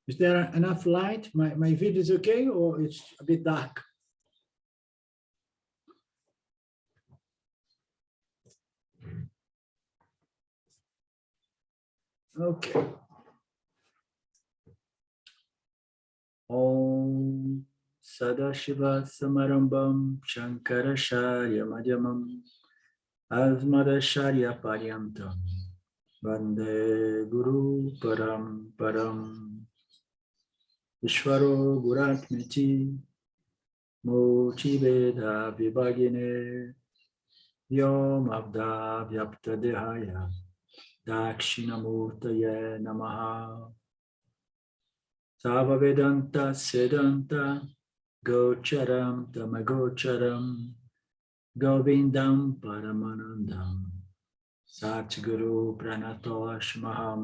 Is there enough light? My video is okay, or it's a bit dark? Okay. Om Sadashiva Samarambam Shankaracharya Madhyamam Asmadacharya Paryantam Vande Guru Param Param Ishvaro Guratmiti Mochi Veda Vibhagine Yom Abda Vyapta Dehaya Dakshinamurtaye Namaha Sava Vedanta Siddhanta Gocharam Tamagocharam Govindam Paramanandam Satguru Pranatoshmaham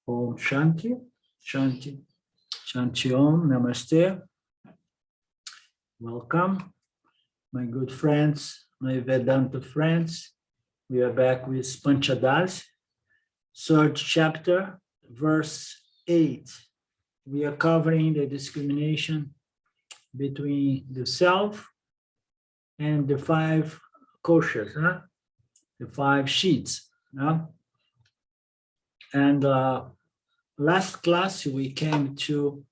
Om Shanti Shanti Shanti Om Namaste. Welcome, my good friends, my Vedanta friends. We are back with Panchadasi, third chapter, verse 8. We are covering the discrimination between the self and the 5 koshas, the 5 sheaths. And last class we came to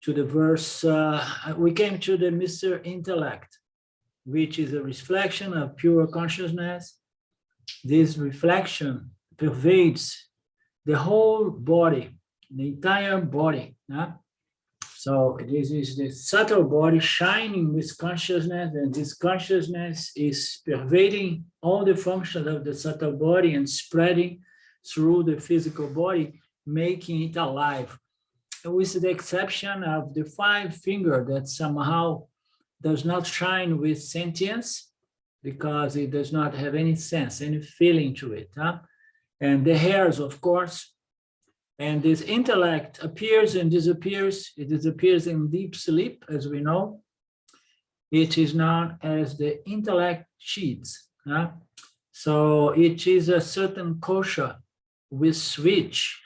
the verse, we came to the Mr. Intellect, which is a reflection of pure consciousness. This reflection pervades the whole body, the entire body. So this is the subtle body shining with consciousness, and this consciousness is pervading all the functions of the subtle body and spreading through the physical body, making it alive, with the exception of the 5 finger that somehow does not shine with sentience, because it does not have any sense, any feeling to it. And the hairs, of course. And this intellect appears and disappears. It disappears in deep sleep, as we know. It is known as the intellect sheath. So it is a certain kosha with which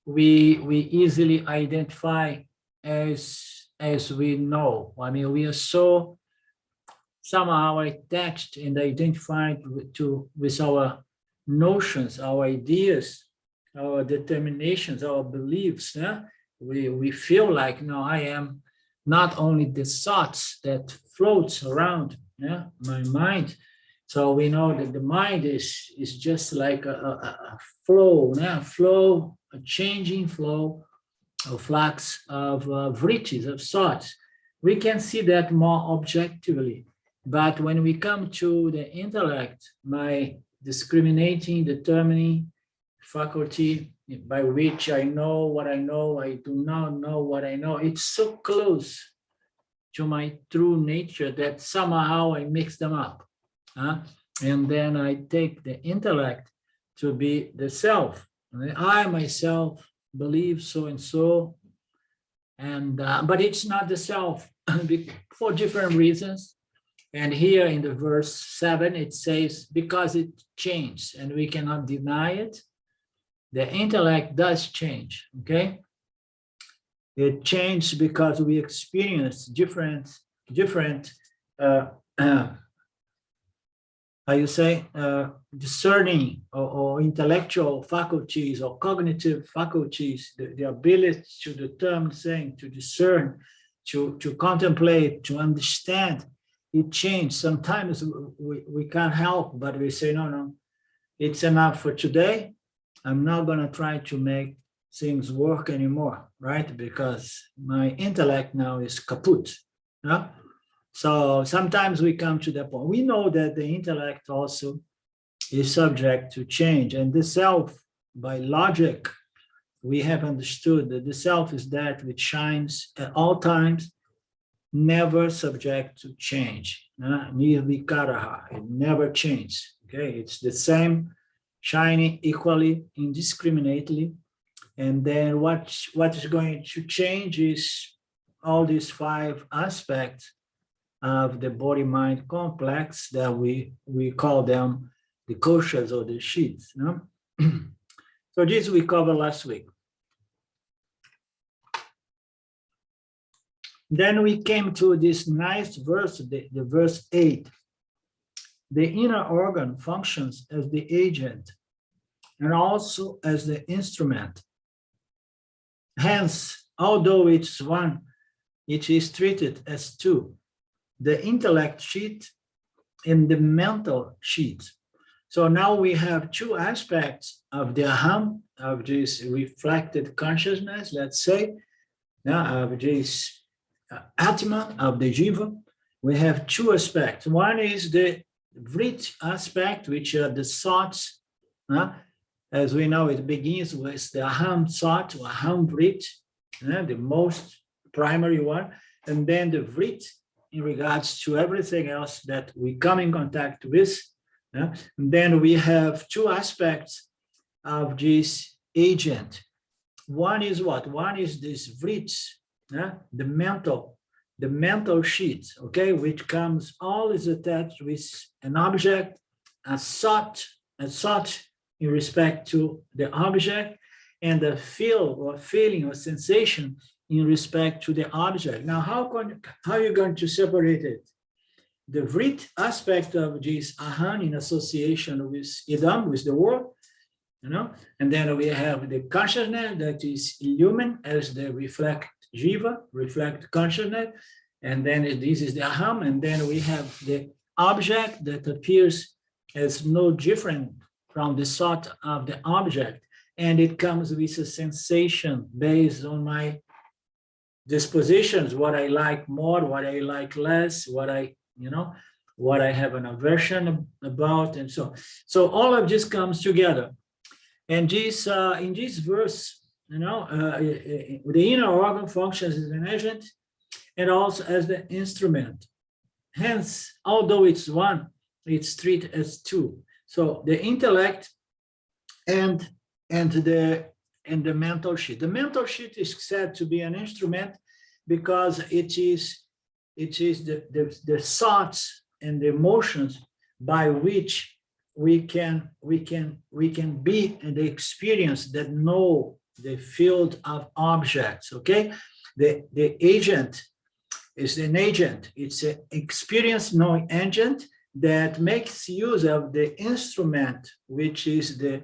we easily identify as we know. I mean, we are so somehow attached and identified with our notions, our ideas, our determinations, our beliefs. We feel like, no, I am not only the thoughts that floats around my mind. So we know that the mind is just like a flow, a changing flow, a flux of vrittis, of thoughts. We can see that more objectively. But when we come to the intellect, my discriminating, determining faculty by which I know what I know, I do not know what I know, it's so close to my true nature that somehow I mix them up. And then I take the intellect to be the self. I myself believe so and so, and but it's not the self for different reasons. And here in the verse 7, it says, because it changed, and we cannot deny it. The intellect does change, okay? It changed because we experience different how you say, discerning or intellectual faculties or cognitive faculties, the ability to determine things, to discern, to contemplate, to understand. It changed. Sometimes we can't help, but we say, no, it's enough for today. I'm not going to try to make things work anymore, right? Because my intellect now is kaput. So sometimes we come to that point. We know that the intellect also is subject to change, and the self, by logic, we have understood that the self is that which shines at all times, never subject to change. Nirvikaraha, it never changes. Okay, it's the same, shining equally, indiscriminately. And then what is going to change is all these 5 aspects of the body-mind complex that we call them the koshas or the sheaths. You know? So this we covered last week. Then we came to this nice verse, the verse 8. The inner organ functions as the agent and also as the instrument. Hence, although it's one, it is treated as two, the intellect sheath and the mental sheath. So now we have two aspects of the aham, of this reflected consciousness, let's say, of this atma, of the jiva. We have two aspects. One is the vrit aspect, which are the thoughts. As we know, it begins with the aham thought, or aham vrit, the most primary one, and then the vrit in regards to everything else that we come in contact with. And then we have two aspects of this agent. One is what? One is this vrit, the mental sheath, okay, which comes always attached with an object, a thought in respect to the object, and a feel or feeling or sensation in respect to the object. Now, how are you going to separate it? The vrit aspect of this aham in association with idam, with the world, and then we have the consciousness that is illumined as the reflect jiva, reflect consciousness, and then this is the aham, and then we have the object that appears as no different from the thought of the object, and it comes with a sensation based on my dispositions, what I like more, what I like less, what I have an aversion about, and so. So all of this comes together. And this in this verse, the inner organ functions as an agent and also as the instrument. Hence, although it's one, it's treated as two. So the intellect and the mental sheath. The mental sheath is said to be an instrument because it is the thoughts and the emotions by which we can be in the experience that know the field of objects. Okay, the agent is an agent. It's an experience knowing agent that makes use of the instrument, which is the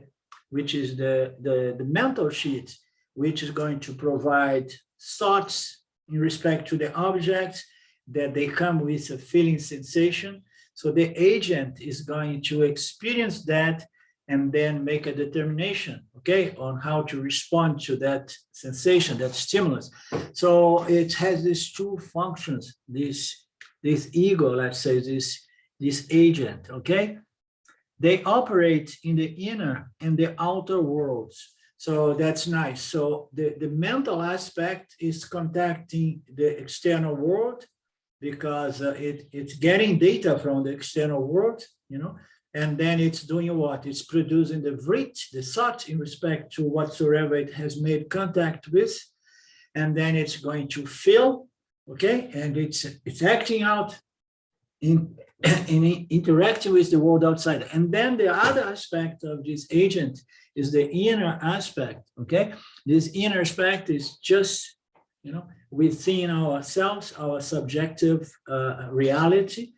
mental sheath, which is going to provide thoughts in respect to the objects that they come with a feeling sensation. So the agent is going to experience that and then make a determination, okay, on how to respond to that sensation, that stimulus. So it has these two functions, this ego, let's say, this agent, okay? They operate in the inner and the outer worlds. So that's nice. So the mental aspect is contacting the external world because it's getting data from the external world, and then it's doing what? It's producing the vrit, the thought in respect to whatsoever it has made contact with, and then it's going to feel, okay, and it's acting out in interacting with the world outside. And then the other aspect of this agent is the inner aspect, okay? This inner aspect is just, within ourselves, our subjective reality,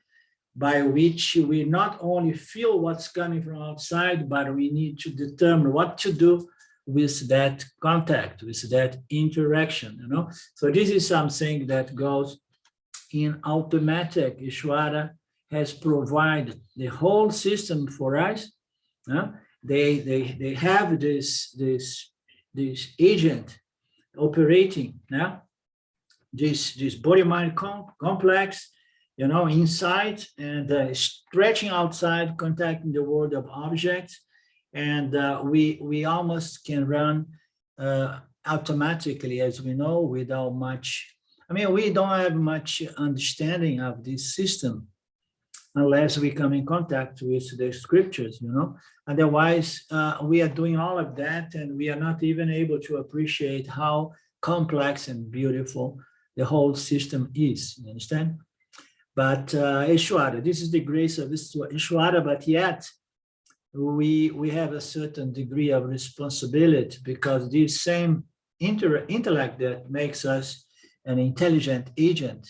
by which we not only feel what's coming from outside, but we need to determine what to do with that contact, with that interaction, So this is something that goes in automatic. Ishvara has provided the whole system for us. They have this agent operating this body-mind complex, inside and stretching outside, contacting the world of objects, and we almost can run automatically, as we know, without much. We don't have much understanding of this system unless we come in contact with the scriptures, Otherwise, we are doing all of that, and we are not even able to appreciate how complex and beautiful the whole system is. You understand? But Ishwara, this is the grace of Ishwara, but yet we have a certain degree of responsibility, because this same intellect that makes us an intelligent agent,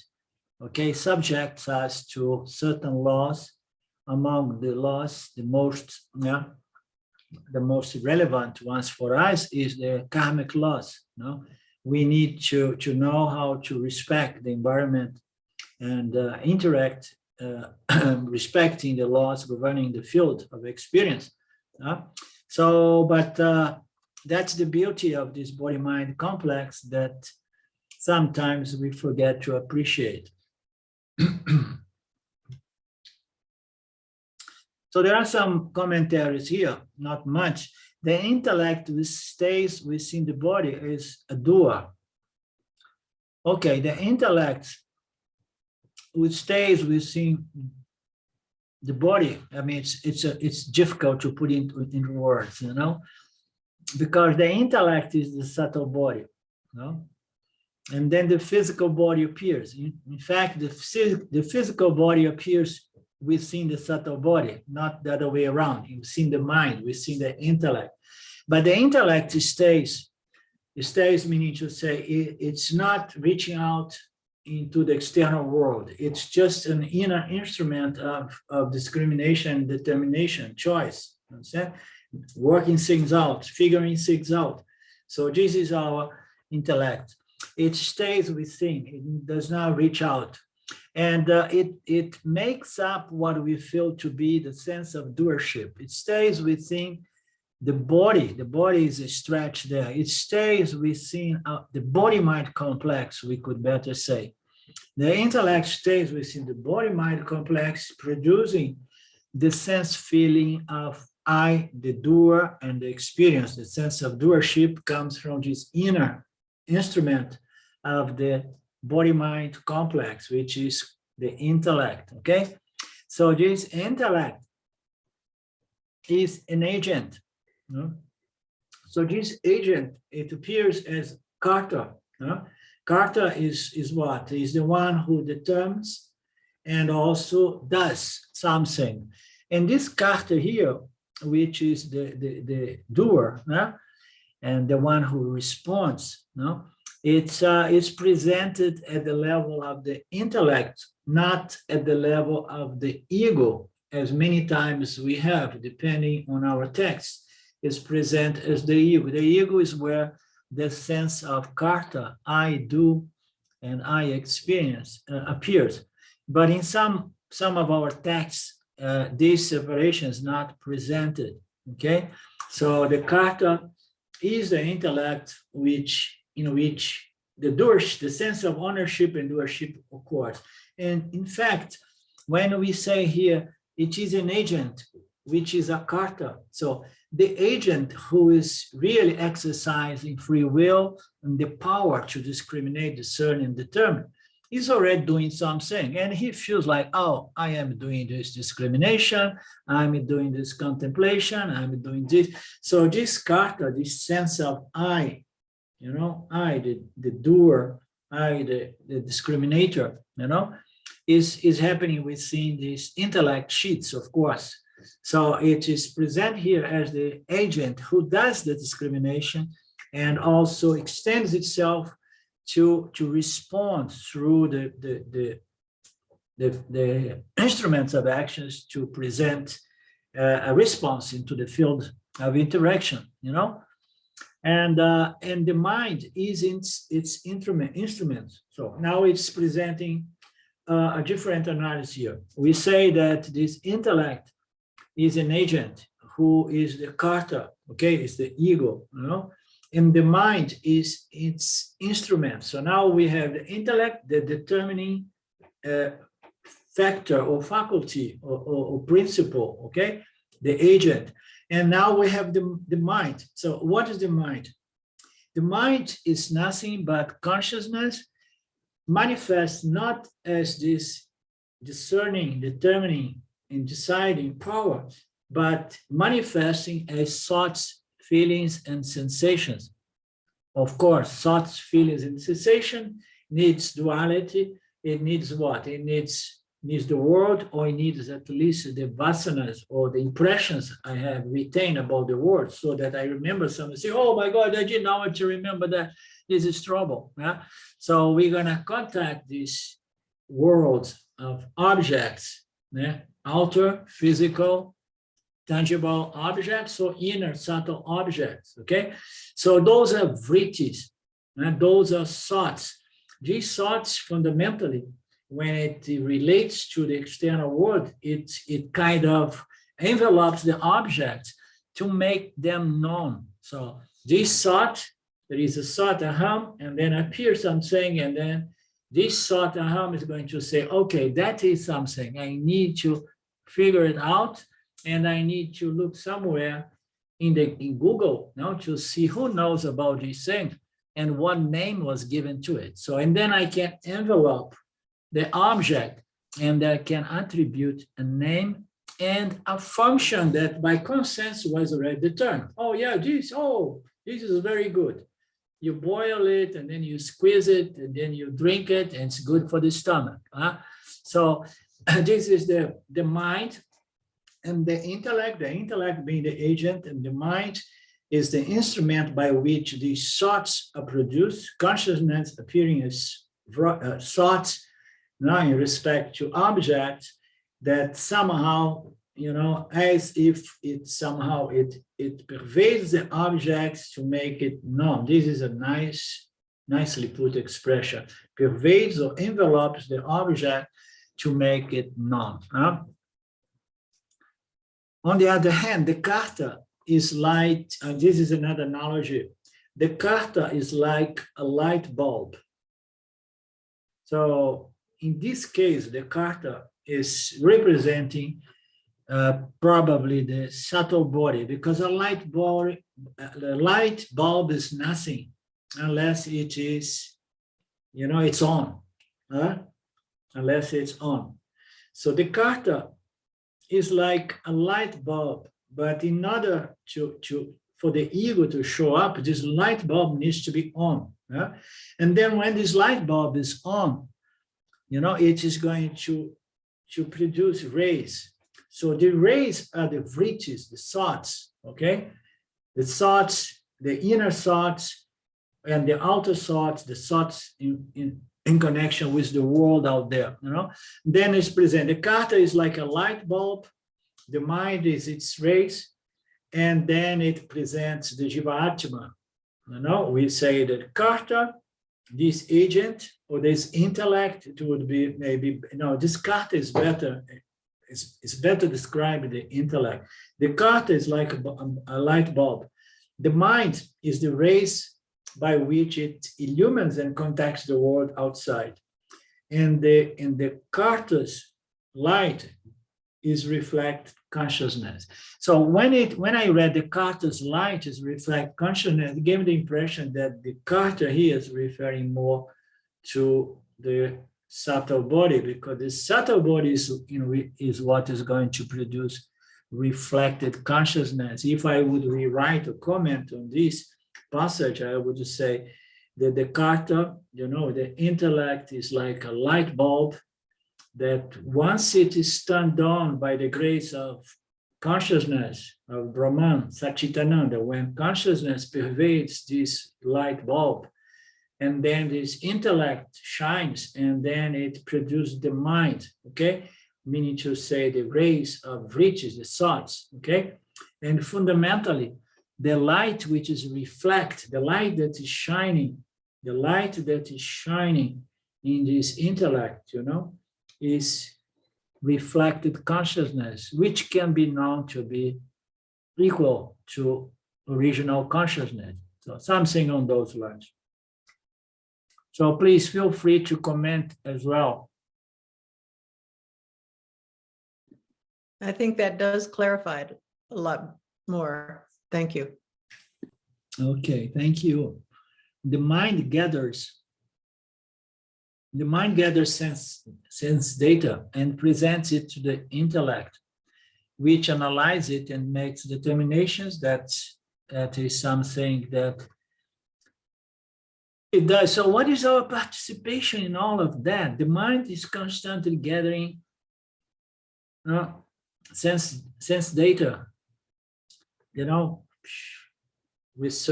okay, subjects us to certain laws. Among the laws, the most relevant ones for us is the karmic laws. We need to know how to respect the environment and interact, respecting the laws governing the field of experience. But that's the beauty of this body-mind complex that sometimes we forget to appreciate. So there are some commentaries here, not much. The intellect which stays within the body is a doer. Okay, the intellect which stays within the body, I mean, it's difficult to put into words, because the intellect is the subtle body, and then the physical body appears. In fact, the physical body appears within the subtle body, not the other way around. Within the mind, within the intellect. But the intellect stays. It stays, meaning to say it's not reaching out into the external world. It's just an inner instrument of discrimination, determination, choice. Understand? Working things out, figuring things out. So this is our intellect. It stays within. It does not reach out. And it makes up what we feel to be the sense of doership. It stays within the body. The body is stretched there. It stays within the body-mind complex, we could better say. The intellect stays within the body-mind complex, producing the sense feeling of I, the doer, and the experience. The sense of doership comes from this inner instrument of the body-mind complex, which is the intellect, okay? So this intellect is an agent. So this agent, it appears as Karta. Karta is what? Is the one who determines and also does something. And this Karta here, which is the doer, and the one who responds, it's presented at the level of the intellect, not at the level of the ego, as many times we have, depending on our text, is present as the ego. The ego is where the sense of karta, I do and I experience, appears. But in some of our texts, this separation is not presented, okay? So the karta is the intellect in which the sense of ownership and doership occurs. And in fact, when we say here, it is an agent, which is a karta. So the agent who is really exercising free will and the power to discriminate, discern, and determine is already doing something. And he feels like, oh, I am doing this discrimination, I'm doing this contemplation, I'm doing this. So this karta, this sense of I, I, the doer, I, the discriminator, is happening within these intellect sheaths, of course. So it is present here as the agent who does the discrimination and also extends itself to respond through the instruments of actions to present a response into the field of interaction, and the mind is its instrument. So now it's presenting a different analysis here. We say that this intellect is an agent who is the karta, okay, it's the ego, and the mind is its instrument. So now we have the intellect, the determining factor or faculty or principle, okay, the agent. And now we have the mind. So what is the mind? The mind is nothing but consciousness manifest not as this discerning, determining, and deciding power, but manifesting as thoughts, feelings, and sensations. Of course, thoughts, feelings, and sensation needs duality. It needs what? It needs needs the world, or it needs at least the vasanas or the impressions I have retained about the world, so that I remember something. Say, oh my God, I didn't know to remember that. This is trouble. Yeah? So we're gonna contact these worlds of objects, yeah? Outer, physical, tangible objects, or inner subtle objects. Okay, so those are vrittis, and those are thoughts. These thoughts fundamentally, when it relates to the external world, it kind of envelopes the objects to make them known. So this thought, there is a thought aham, and then appears something, and then this thought aham is going to say, okay, that is something. I need to figure it out, and I need to look somewhere in Google now to see who knows about this thing and what name was given to it. So, and then I can envelope the object, and I can attribute a name and a function that by consensus was already determined. Oh yeah, this is very good. You boil it, and then you squeeze it, and then you drink it, and it's good for the stomach. So this is the mind and the intellect being the agent, and the mind is the instrument by which these thoughts are produced, consciousness appearing as thoughts now in respect to objects that somehow, as if it somehow it pervades the objects to make it known. This is a nicely put expression. Pervades or envelopes the object to make it known. On the other hand, the karta is like, and this is another analogy, the karta is like a light bulb. So in this case, the karta is representing probably the subtle body, because a light bulb is nothing unless it is, it's on, unless it's on. So the karta is like a light bulb, but in order for the ego to show up, this light bulb needs to be on. And then when this light bulb is on, it is going to produce rays. So the rays are the vrittis, the thoughts, okay? The thoughts, the inner thoughts, and the outer thoughts, the thoughts in connection with the world out there, Then it's present. The karta is like a light bulb, the mind is its rays, and then it presents the Jiva-Atma. We say that karta, this agent, or this intellect, it would be maybe, this karta is better, it's better described the intellect. The karta is like a light bulb. The mind is the rays by which it illumines and contacts the world outside. And the karta's light is reflect consciousness. So when I read the karta's light is reflect consciousness, it gave me the impression that the karta here is referring more to the subtle body, because the subtle body is what is going to produce reflected consciousness. If I would rewrite or comment on this passage, I would say that the karta, the intellect is like a light bulb that once it is turned on by the grace of consciousness of Brahman, Satchitananda, when consciousness pervades this light bulb, and then this intellect shines, and then it produces the mind, okay? Meaning to say the rays of vrittis, the thoughts, okay? And fundamentally, the light which is reflect, the light that is shining in this intellect, is reflected consciousness, which can be known to be equal to original consciousness. So something on those lines. So please feel free to comment as well. I think that does clarify it a lot more. Thank you. Okay, thank you. The mind gathers sense data and presents it to the intellect, which analyzes it and makes determinations that is something that it does. So what is our participation in all of that? The mind is constantly gathering sense data, you know, with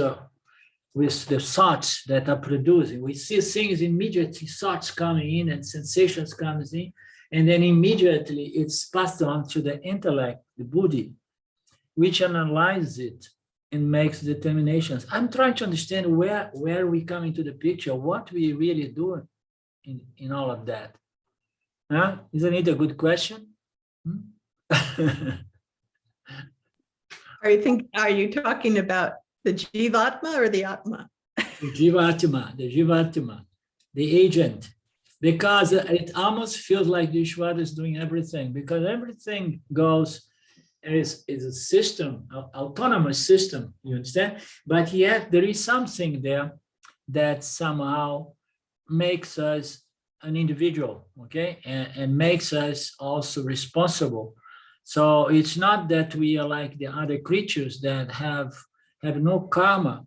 the thoughts that are producing. We see things immediately, thoughts coming in and sensations coming in, and then immediately it's passed on to the intellect, the buddhi, which analyzes it and makes determinations. I'm trying to understand where we come into the picture, what we really do in all of that. Huh? Isn't it a good question? Are you talking about the Jivatma or the Atma? The Jivatma, the agent, because it almost feels like the Ishvara is doing everything, because everything goes is a system, autonomous system, you understand? But yet there is something there that somehow makes us an individual, okay, and makes us also responsible. So it's not that we are like the other creatures that have no karma,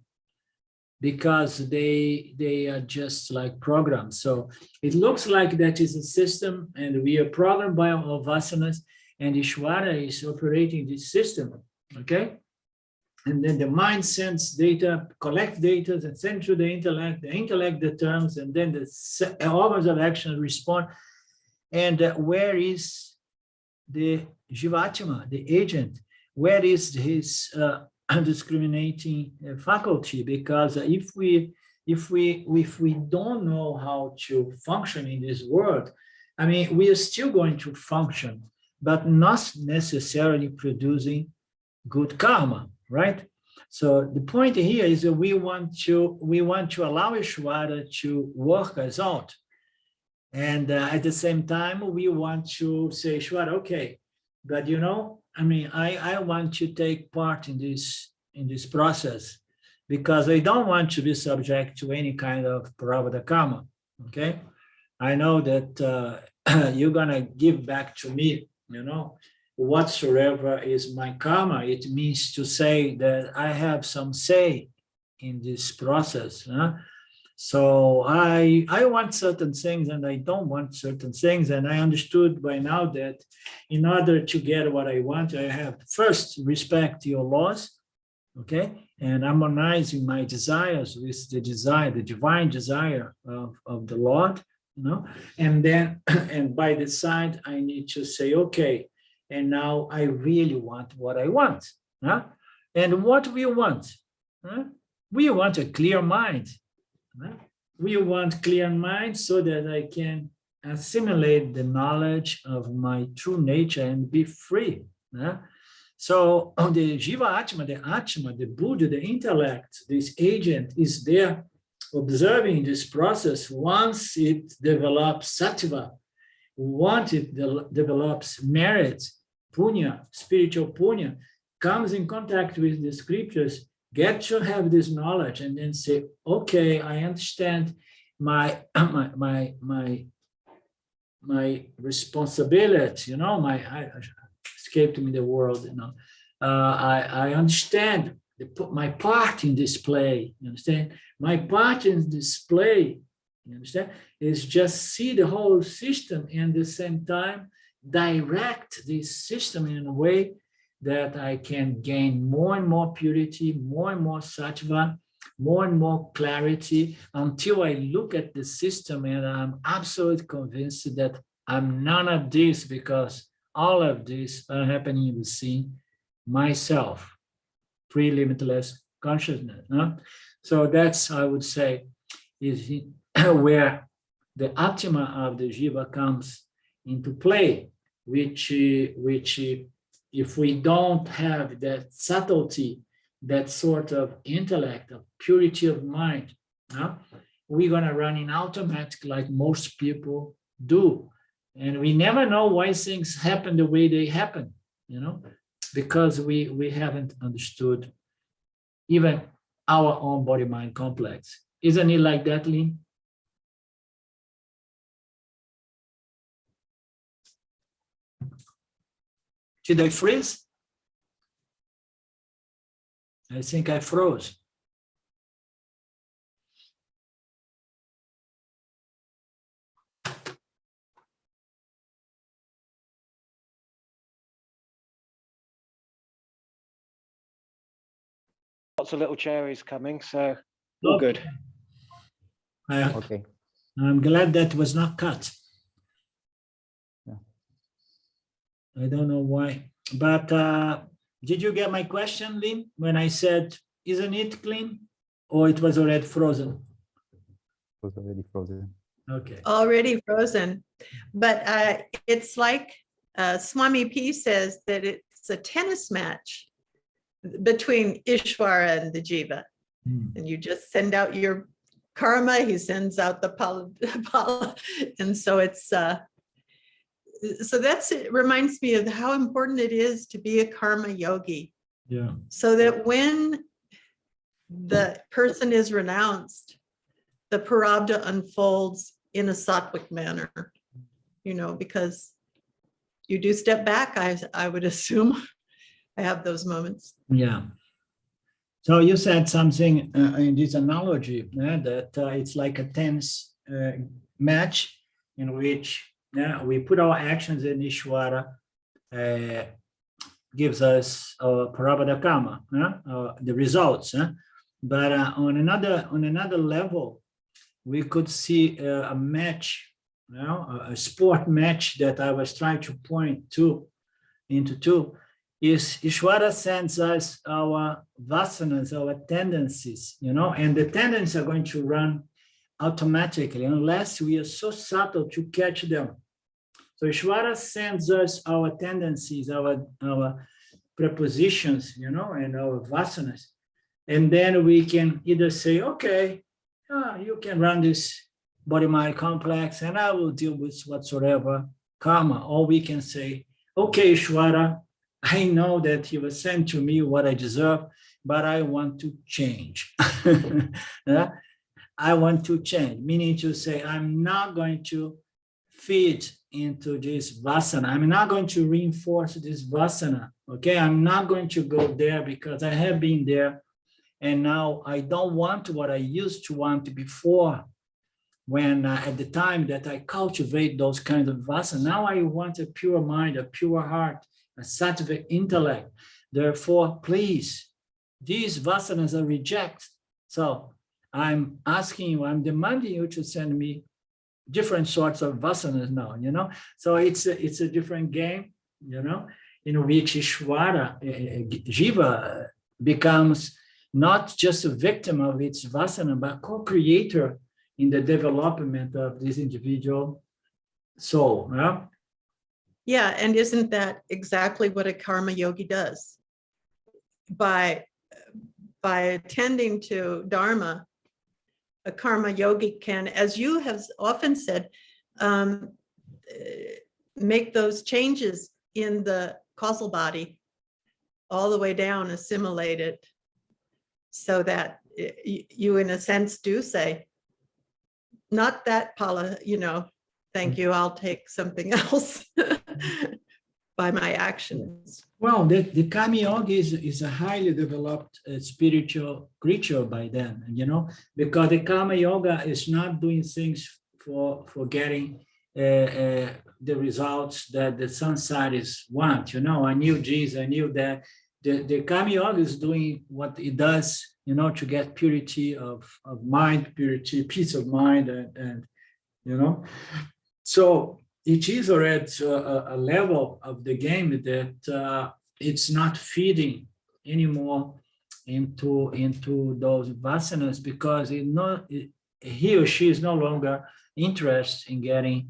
because they are just like programs. So it looks like that is a system, and we are programmed by our vasanas, and Ishvara is operating this system, okay? And then the mind sends data, collect data, and send to the intellect determines, and then the organs of action respond. And where is the Jivatma, the agent? Where is his discriminating faculty? Because if we don't know how to function in this world, I mean, we are still going to function, but not necessarily producing good karma, right? So the point here is that we want to allow Ishvara to work us out, and at the same time we want to say, Ishvara, okay, but you know, I mean, I want to take part in this process, because I don't want to be subject to any kind of prarabdha karma. Okay, I know that you're gonna give back to me, you know, whatsoever is my karma. It means to say that I have some say in this process. Huh? So I want certain things and I don't want certain things. And I understood by now that in order to get what I want, I have first respect your laws, okay, and harmonizing my desires with the desire, the divine desire of the Lord, you know, and then and by the side I need to say, okay, and now I really want what I want. Huh? And what we want? Huh? We want a clear mind. Huh? We want clear mind so that I can assimilate the knowledge of my true nature and be free. Huh? So the Jiva Atma, the Buddha, the intellect, this agent is there observing this process. Once it develops sattva, once it develops merit, punya, spiritual punya, comes in contact with the scriptures, get to have this knowledge, and then say, okay, I understand my responsibility, you know, I escaped me the world, you know. I understand my part in this play, you understand? My part in this play, you understand, is just see the whole system and at the same time direct this system in a way that I can gain more and more purity, more and more sattva, more and more clarity, until I look at the system and I'm absolutely convinced that I'm none of this, because all of this are happening within myself, free limitless consciousness. No? So that's, I would say, is where the Atma of the Jiva comes into play, which if we don't have that subtlety, that sort of intellect, of purity of mind, we're going to run in automatic like most people do. And we never know why things happen the way they happen, you know, because we haven't understood even our own body-mind complex. Isn't it like that, Lynn? Did I freeze? I think I froze. lots of little cherries coming, so all good. Okay. I'm glad that was not cut. Yeah. I don't know why, but did you get my question, Lynn, when I said, isn't it clean? Or it was already frozen? It was already frozen. Okay. Already frozen. But it's like Swami P says that it's a tennis match between Ishvara and the Jiva. And you just send out your karma, he sends out the pala. And so it's, so it reminds me of how important it is to be a karma yogi. Yeah. So that when the person is renounced, the parabdha unfolds in a sattvic manner, you know, because you do step back, I would assume. I have those moments. Yeah. So you said something in this analogy that it's like a tennis match in which we put our actions in Ishvara gives us Parabhada Karma, the results. But on another level, we could see a match, a sport match that I was trying to point into is Ishvara sends us our vasanas, our tendencies, and the tendencies are going to run automatically unless we are so subtle to catch them. So Ishvara sends us our tendencies, our prepositions, and our vasanas. And then we can either say, okay, you can run this body-mind complex and I will deal with whatsoever karma. Or we can say, okay, Ishvara, I know that you will send to me what I deserve, but I want to change. I want to change, meaning to say, I'm not going to feed into this vasana. I'm not going to reinforce this vasana. Okay, I'm not going to go there because I have been there. And now I don't want what I used to want before, when at the time that I cultivate those kinds of vasana. Now I want a pure mind, a pure heart, a sattvic intellect. Therefore, please, these vasanas are rejected. So I'm asking you, I'm demanding you to send me different sorts of vasanas now, So it's a different game, in which Ishvara, Jiva, becomes not just a victim of its vasana, but co-creator in the development of this individual soul. Yeah, and isn't that exactly what a karma yogi does? By attending to dharma, a karma yogi can, as you have often said, make those changes in the causal body all the way down, assimilate it, so that you, in a sense, do say, not that pala, thank you, I'll take something else by my actions. Well, the karma yogi is a highly developed spiritual creature by then, because the karma yoga is not doing things for getting the results that the samsaris want. I knew this, I knew that. The karma yoga is doing what it does, to get purity of mind, purity, peace of mind, and So it is already a level of the game that it's not feeding anymore into those vasanas, because he or she is no longer interested in getting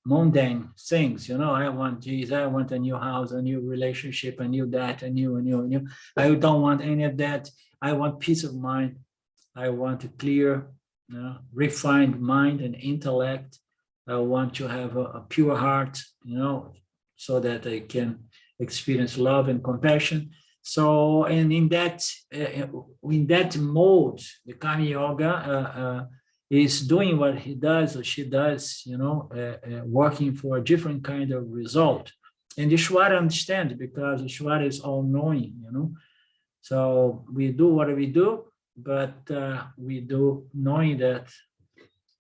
mundane things. I want this, I want a new house, a new relationship, a new that, a new. I don't want any of that. I want peace of mind. I want a clear, refined mind and intellect. I want to have a pure heart, so that I can experience love and compassion. So, and in that mode, the karma yoga is doing what he does or she does, working for a different kind of result. And Ishvara understands, because Ishvara is all-knowing, So we do what we do, but we do knowing that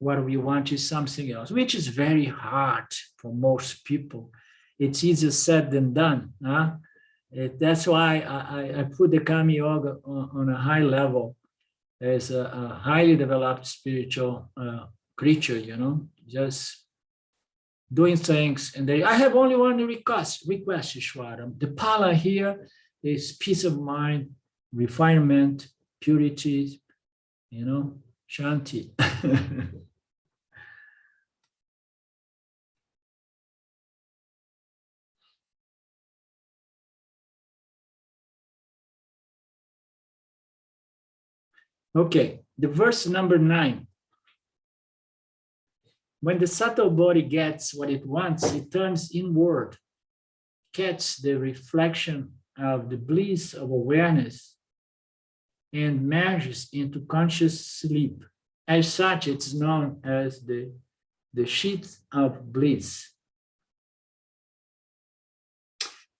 what we want is something else, which is very hard for most people. It's easier said than done. That's why I put the Kami Yoga on a high level as a highly developed spiritual creature, you know, just doing things. And I have only one request, Ishwara. The pala here is peace of mind, refinement, purity, you know, shanti. Okay, the verse number 9. When the subtle body gets what it wants, it turns inward, catches the reflection of the bliss of awareness, and merges into conscious sleep. As such, it's known as the Sheath of Bliss.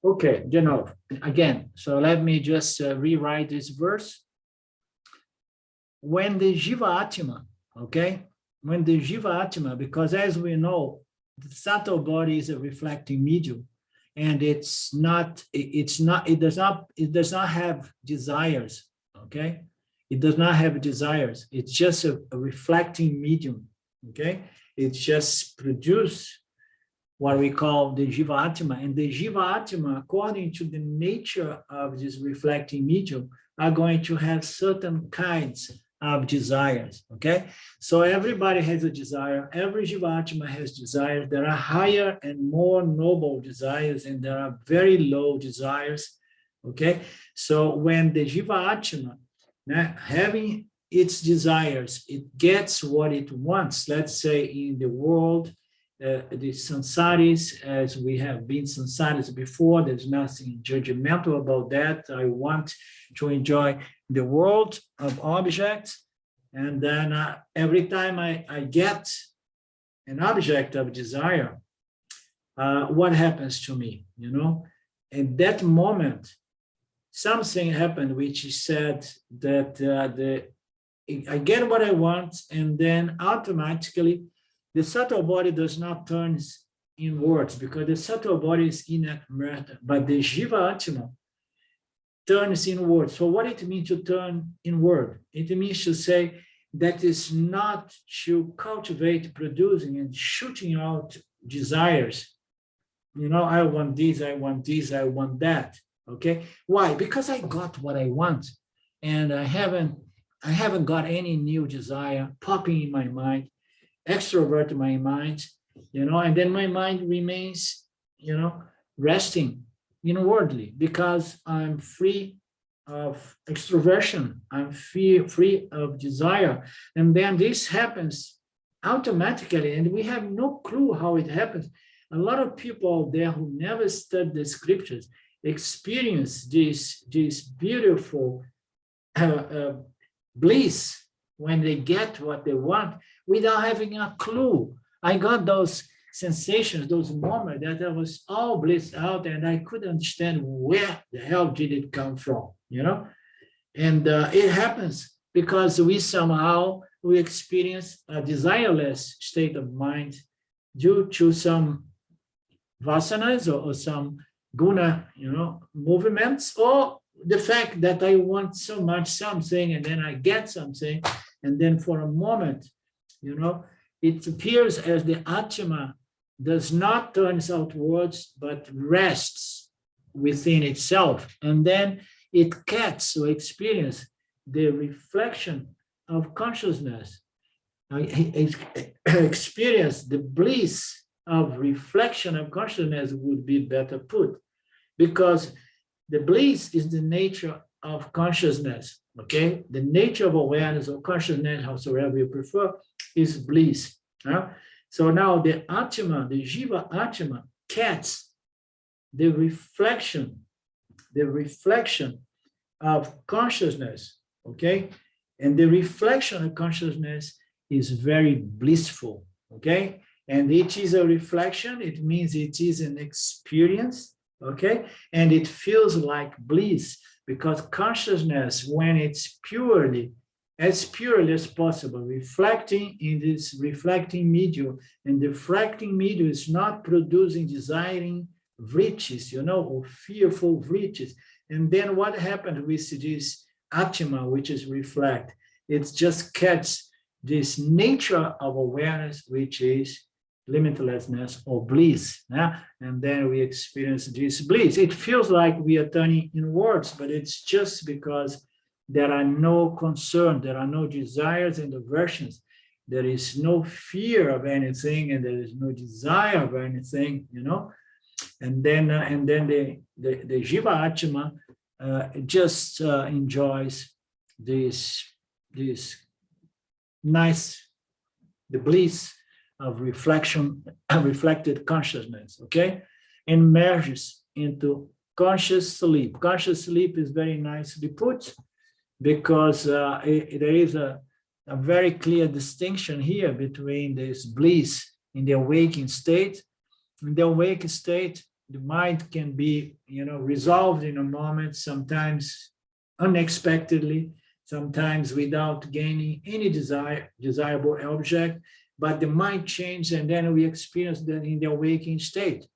Okay, you know, again, so let me just rewrite this verse. When the Jiva Atma, okay, when the Jiva Atma, because as we know, the subtle body is a reflecting medium, and it does not have desires, okay? It does not have desires. It's just a reflecting medium, okay? It's just produce what we call the Jiva Atma, and the Jiva Atma, according to the nature of this reflecting medium, are going to have certain kinds of desires, okay? So everybody has a desire. Every Jivatma has desires. There are higher and more noble desires, and there are very low desires, okay? So when the Jivatma, having its desires, it gets what it wants. Let's say in the world, the samsaris, as we have been samsaris before, there's nothing judgmental about that. I want to enjoy the world of objects, and then every time I get an object of desire, what happens to me, you know? At that moment, something happened which said that I get what I want, and then automatically the subtle body does not turn inwards, because the subtle body is inert, but the Jiva Atma turns inward. So what it means to turn inward? It means to say that is not to cultivate producing and shooting out desires. You know, I want this, I want this, I want that. Okay. Why? Because I got what I want, and I haven't got any new desire popping in my mind, extrovert my mind, you know, and then my mind remains, you know, resting inwardly, because I'm free of extroversion, I'm free of desire. And then this happens automatically, and we have no clue how it happens. A lot of people there who never studied the scriptures experience this beautiful bliss when they get what they want without having a clue. I got those sensations, those moments that I was all blissed out, and I couldn't understand where the hell did it come from, you know? And it happens because we experience a desireless state of mind due to some vasanas or some guna, you know, movements, or the fact that I want so much something, and then I get something, and then for a moment, you know, it appears as the Atma does not turn outwards, but rests within itself. And then it gets or experience the reflection of consciousness. Experience the bliss of reflection of consciousness would be better put, because the bliss is the nature of consciousness, okay? The nature of awareness or consciousness, howsoever you prefer, is bliss. So now the Atma, the Jiva Atma, gets the reflection of consciousness, okay? And the reflection of consciousness is very blissful, okay? And it is a reflection, it means it is an experience, okay? And it feels like bliss, because consciousness, when it's as purely as possible, reflecting in this reflecting medium, and the reflecting medium is not producing, desiring vritis, or fearful vritis. And then what happened with this Atma, which is reflect? It's just catch this nature of awareness, which is limitlessness or bliss. Yeah? And then we experience this bliss. It feels like we are turning inwards, but it's just because there are no concern, there are no desires and aversions. There is no fear of anything, and there is no desire of anything, And then the Jiva Atma just enjoys this nice, the bliss of reflected consciousness, okay? And merges into conscious sleep. Conscious sleep is very nicely put because there is a very clear distinction here between this bliss in the awakened state. In the awakened state, the mind can be, resolved in a moment, sometimes unexpectedly, sometimes without gaining any desirable object, but the mind changes and then we experience that in the awakened state.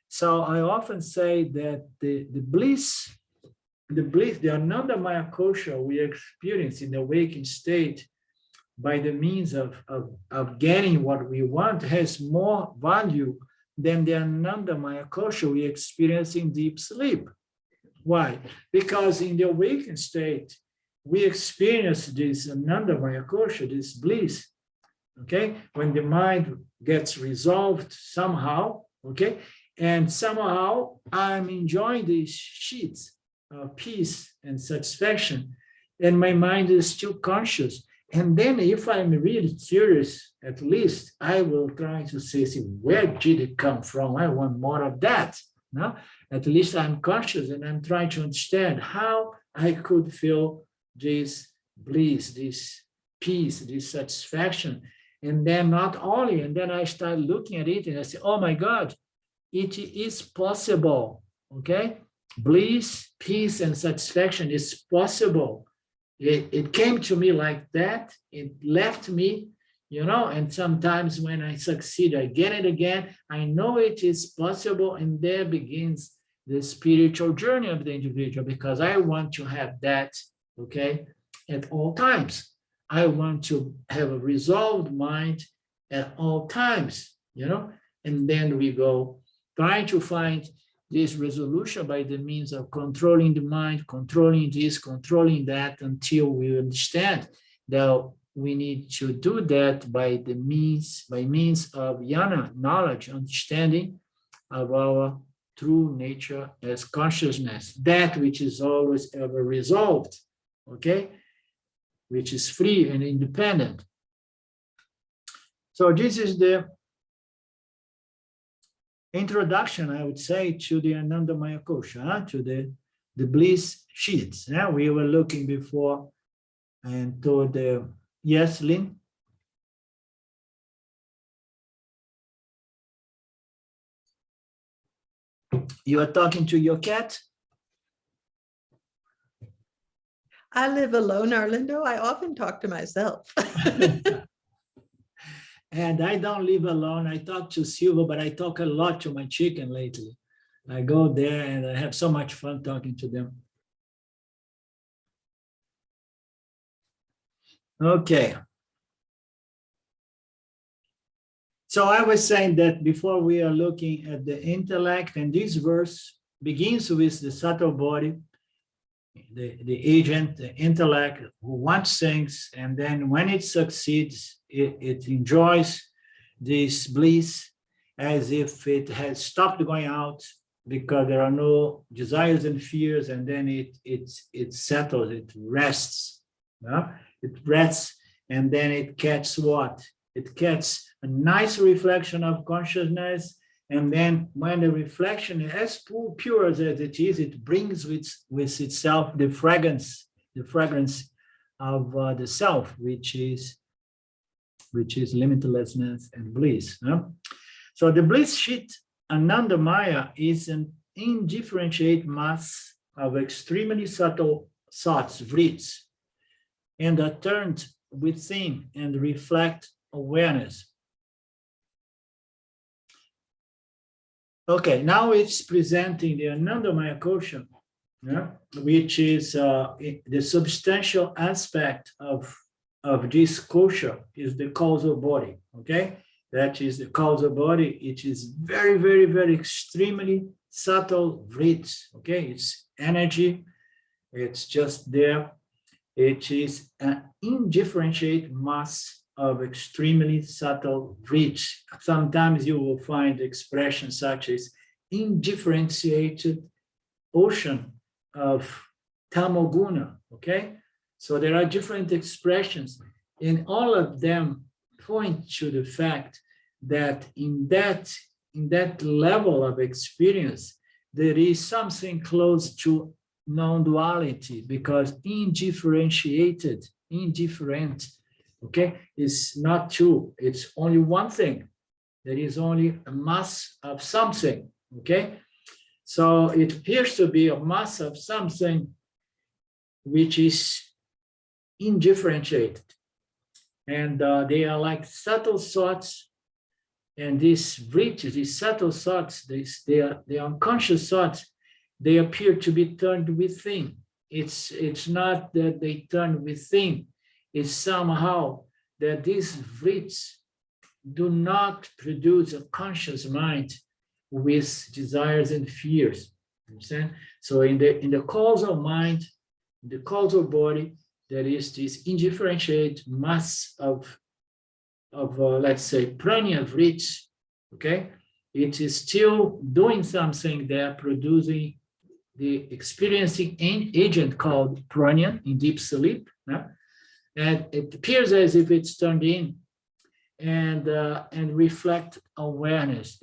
So I often say that the bliss, the Ananda Maya Kosha we experience in the awakened state by the means of getting what we want has more value than the Ananda Maya Kosha we experience in deep sleep. Why? Because in the awakened state, we experience this Ananda Maya Kosha, this bliss, okay? When the mind gets resolved somehow, okay? And somehow I'm enjoying these sheets of peace and satisfaction, and my mind is still conscious. And then if I'm really curious, at least I will try to see, where did it come from? I want more of that. No? At least I'm conscious and I'm trying to understand how I could feel this bliss, this peace, this satisfaction. And then not only, and then I start looking at it and I say, oh my God, it is possible, okay? Bliss, peace, and satisfaction is possible. It came to me like that. It left me, and sometimes when I succeed, I get it again. I know it is possible, and there begins the spiritual journey of the individual, because I want to have that, okay, at all times. I want to have a resolved mind at all times, and then we go trying to find this resolution by the means of controlling the mind, controlling this, controlling that, until we understand that we need to do that by means of jnana, knowledge, understanding of our true nature as consciousness, that which is always ever resolved, okay, which is free and independent. So this is the introduction, I would say, to the Ananda Maya Kosha, to the bliss sheets. Yeah, we were looking before and to the, yes, Lynn? You are talking to your cat? I live alone, Arlindo. I often talk to myself. And I don't live alone. I talk to Silva, but I talk a lot to my chicken lately. I go there and I have so much fun talking to them. Okay. So I was saying that before we are looking at the intellect, and this verse begins with the subtle body, the agent, the intellect, who wants things, and then when it succeeds, it enjoys this bliss as if it has stopped going out because there are no desires and fears, and then it settles, it rests. It rests, and then it catches what? It catches a nice reflection of consciousness. And then when the reflection is as pure as it is, it brings with itself the fragrance of the self, which is limitlessness and bliss. So the bliss sheet, Ananda Maya, is an indifferentiate mass of extremely subtle thoughts, vrids, and are turned within and reflect awareness. Okay, now it's presenting the Anandamaya kosha, yeah, which is the substantial aspect of this kosha is the causal body, okay? That is the causal body. It is very, very, very extremely subtle vrit, okay? It's energy, it's just there. It is an indifferentiated mass of extremely subtle vrit. Sometimes you will find expressions such as indifferentiated ocean of tamoguna, okay? So there are different expressions, and all of them point to the fact that in that level of experience, there is something close to non-duality, because indifferent, okay, is not two. It's only one thing. There is only a mass of something, okay? So it appears to be a mass of something which is indifferentiated. And they are like subtle thoughts. And these bridges, these subtle thoughts, they are unconscious thoughts, they appear to be turned within. It's not that they turn within. It's somehow that these vrits do not produce a conscious mind with desires and fears. Understand? So in the causal mind, the causal body, there is this indifferentiated mass of let's say prana vrits, okay? It is still doing something there, producing the experiencing agent called prana in deep sleep, yeah? And it appears as if it's turned in and reflect awareness.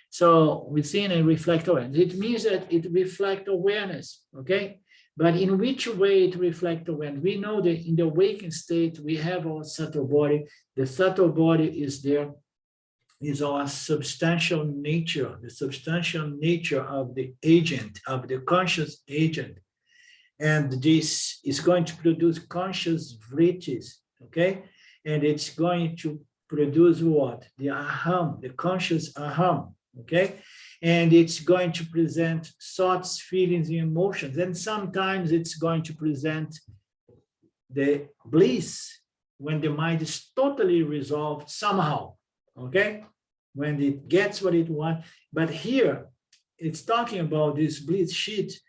So within and reflect awareness, it means that it reflects awareness, okay? But in which way it reflects awareness? We know that in the awakened state, we have our subtle body. The subtle body is there, is our substantial nature, the substantial nature of the agent, of the conscious agent. And this is going to produce conscious vrittis, okay? And it's going to produce what? The aham, the conscious aham, okay? And it's going to present thoughts, feelings, and emotions. And sometimes it's going to present the bliss when the mind is totally resolved somehow, okay? When it gets what it wants. But here, it's talking about this bliss sheath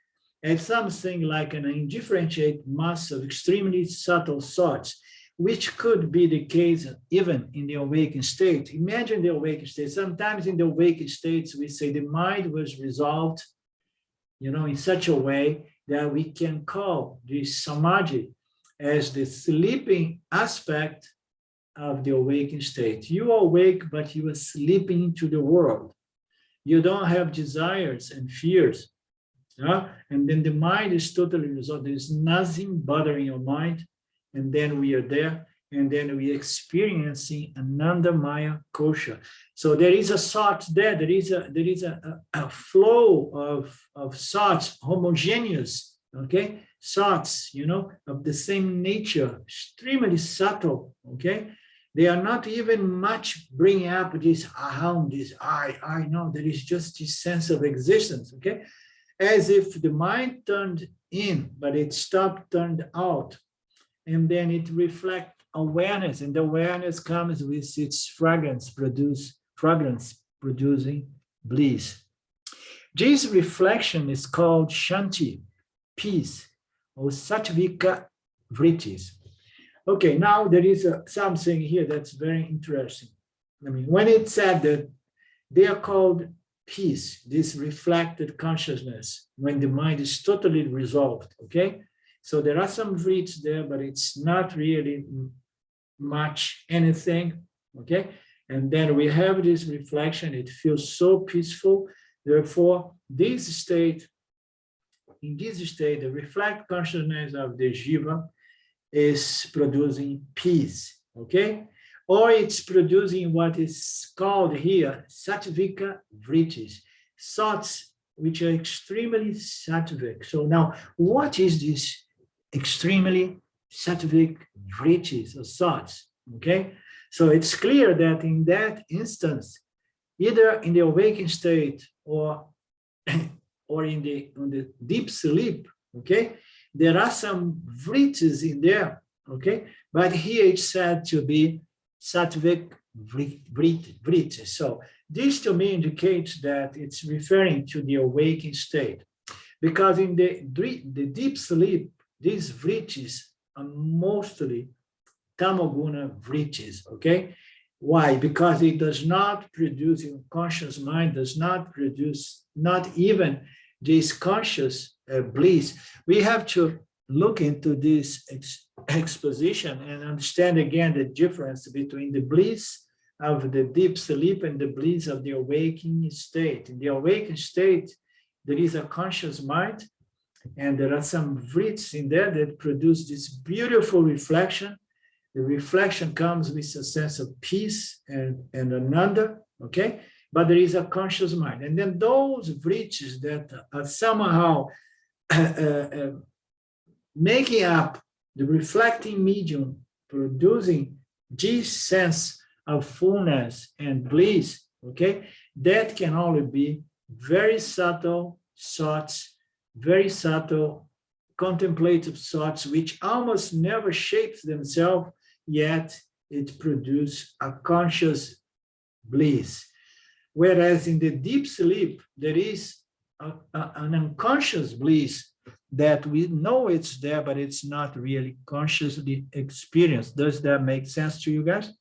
as something like an indifferentiated mass of extremely subtle thoughts, which could be the case even in the awakened state. Imagine the awakened state. Sometimes in the awakened states, we say the mind was resolved, in such a way that we can call this samadhi as the sleeping aspect of the awakened state. You are awake, but you are sleeping into the world. You don't have desires and fears. Yeah? And then the mind is totally resolved. There's nothing bothering your mind. And then we are there, and then we are experiencing Anandamaya kosha. So there is a thought there. There is a flow of thoughts, homogeneous, okay? Thoughts, of the same nature, extremely subtle, okay? They are not even much bringing up this aham, this I know. There is just this sense of existence, okay? As if the mind turned in, but it stopped, turned out. And then it reflects awareness, and the awareness comes with its fragrance producing bliss. This reflection is called shanti, peace, or sattvika vrittis. Okay, now there is something here that's very interesting. When it said that they are called peace, this reflected consciousness, when the mind is totally resolved, okay? So there are some vrits there, but it's not really much anything, okay? And then we have this reflection, it feels so peaceful. Therefore, in this state, the reflect consciousness of the jiva is producing peace, okay? Or it's producing what is called here sattvika vrittis, thoughts which are extremely sattvic. So now, what is this extremely sattvic vrittis or thoughts, okay? So it's clear that in that instance, either in the awakened state or in the deep sleep, okay, there are some vritis in there, okay, but here it's said to be sattvic vritis. So this to me indicates that it's referring to the awakened state, because in the deep sleep, these vritis are mostly tamoguna vritis, okay? Why? Because it does not produce, in conscious mind does not produce, not even this conscious bliss. We have to look into this exposition and understand again the difference between the bliss of the deep sleep and the bliss of the awakening state. In the awakened state, there is a conscious mind, and there are some vritis in there that produce this beautiful reflection. The reflection comes with a sense of peace and ananda, okay? But there is a conscious mind. And then those vritis that are somehow making up the reflecting medium, producing this sense of fullness and bliss, okay? That can only be very subtle thoughts, very subtle contemplative thoughts, which almost never shapes themselves, yet it produces a conscious bliss. Whereas in the deep sleep, there is an unconscious bliss that we know it's there, but it's not really consciously experienced. Does that make sense to you guys?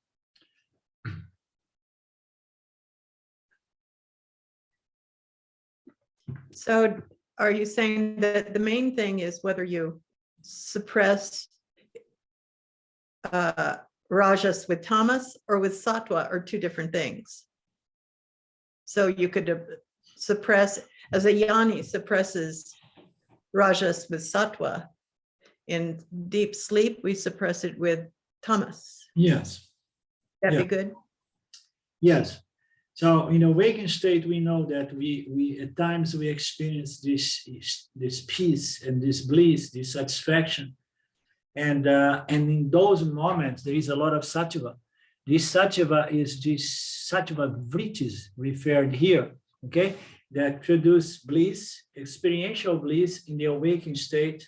So are you saying that the main thing is whether you suppress rajas with tamas or with sattva are two different things? So you could suppress, as a yani suppresses rajas with sattva. In deep sleep, we suppress it with tamas. Yes. That'd Yeah. be good. Yes. So in awakened state, we know that we at times we experience this peace and this bliss, this satisfaction. And in those moments, there is a lot of sattva. This sattva is this sattva vritis referred here, okay, that produce bliss, experiential bliss in the awakened state,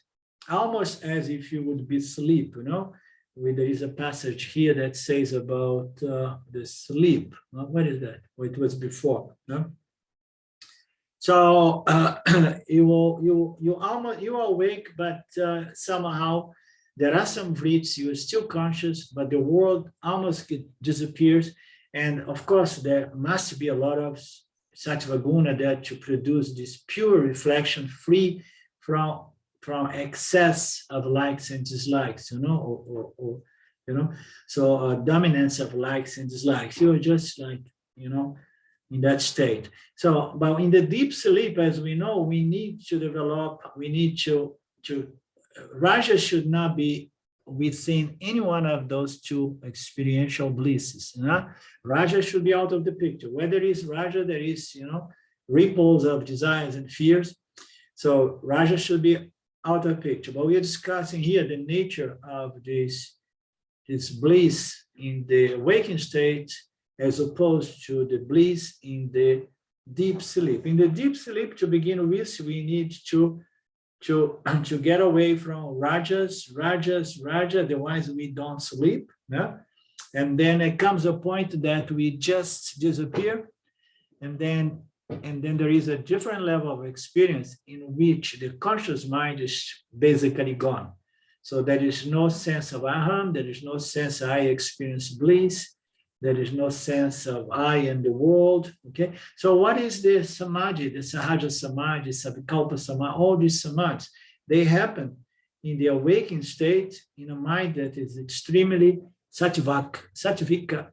almost as if you would be asleep, you know. There is a passage here that says about the sleep. What is that? Well, it was before, no? So you are awake, but somehow there are some vritis. You are still conscious, but the world almost disappears. And of course, there must be a lot of sattva guna there to produce this pure reflection, free from excess of likes and dislikes, you know, or you know, so dominance of likes and dislikes. You're just like, you know, in that state. So, but in the deep sleep, as we know, we need to develop, we need to Raja should not be within any one of those two experiential blisses. You know? Raja should be out of the picture. Where there is Raja, there is, you know, ripples of desires and fears. So Raja should be out of picture. But we are discussing here the nature of this bliss in the waking state as opposed to the bliss in the deep sleep. In the deep sleep, to begin with, we need to get away from rajas, otherwise we don't sleep. Yeah? And then it comes a point that we just disappear, and then there is a different level of experience in which the conscious mind is basically gone. So there is no sense of aham, there is no sense I experience bliss, there is no sense of I and the world, okay? So what is the samadhi, the sahaja samadhi, savikalpa samadhi, all these samadhis? They happen in the awakened state in a mind that is extremely sattvika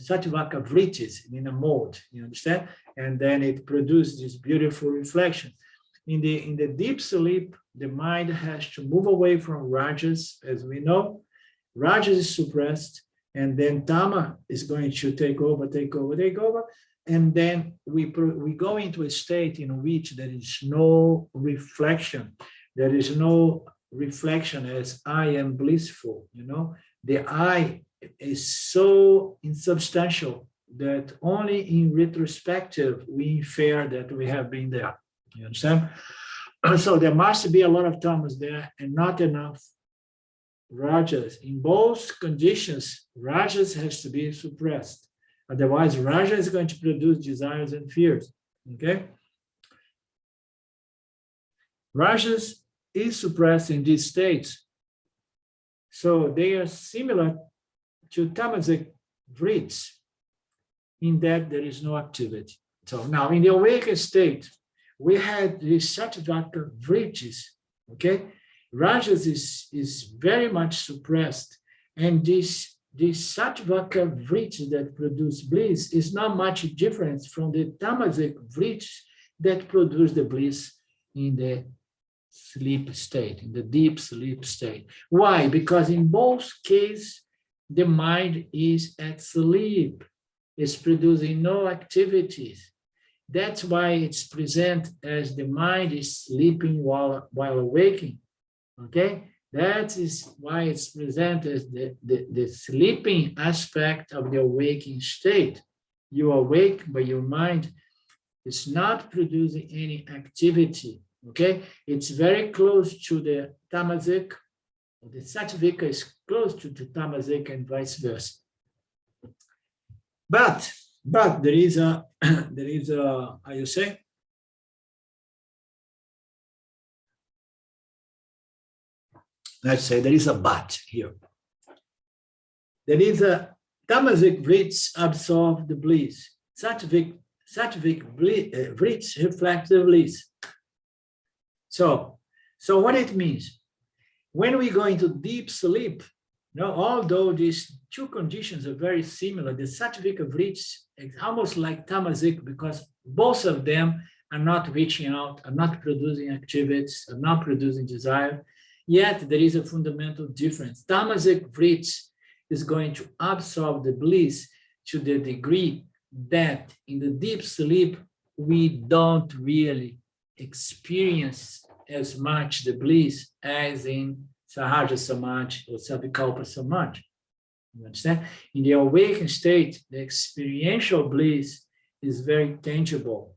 vritis, in a mode, you understand? And then it produces this beautiful reflection. In the deep sleep, the mind has to move away from rajas, as we know. Rajas is suppressed, and then Tama is going to take over, and then we go into a state in which there is no reflection. There is no reflection as I am blissful, you know. The I is so insubstantial that only in retrospective we infer that we have been there. You understand? So there must be a lot of tamas there and not enough rajas. In both conditions, rajas has to be suppressed. Otherwise, raja is going to produce desires and fears. Okay? Rajas is suppressed in these states. So they are similar to tamasic vritis in that there is no activity. So now in the awakened state, we had this satvaka vritis, okay? Rajas is very much suppressed, and this satvaka vritis that produce bliss is not much different from the tamasic vritis that produce the bliss in the sleep state, in the deep sleep state. Why? Because in both cases, the mind is at sleep. It's producing no activities. That's why it's present as the mind is sleeping while awaking. Okay? That is why it's present as the sleeping aspect of the awaking state. You awake, but your mind is not producing any activity. Okay? It's very close to the tamasic. The sattvika is close to the tamasic and vice versa. But there is a how you say? Let's say there is a but here. There is a tamasic vritis absorb the bliss. Sattvic vritis reflect the bliss. So what it means? When we go into deep sleep, although these two conditions are very similar, the sattvika vritis is almost like tamasic because both of them are not reaching out, are not producing activities, are not producing desire. Yet there is a fundamental difference. Tamasic vritis is going to absorb the bliss to the degree that in the deep sleep, we don't really experience as much the bliss as in Sahaja Samadhi or Savikalpa Samadhi. You understand? In the awakened state, the experiential bliss is very tangible.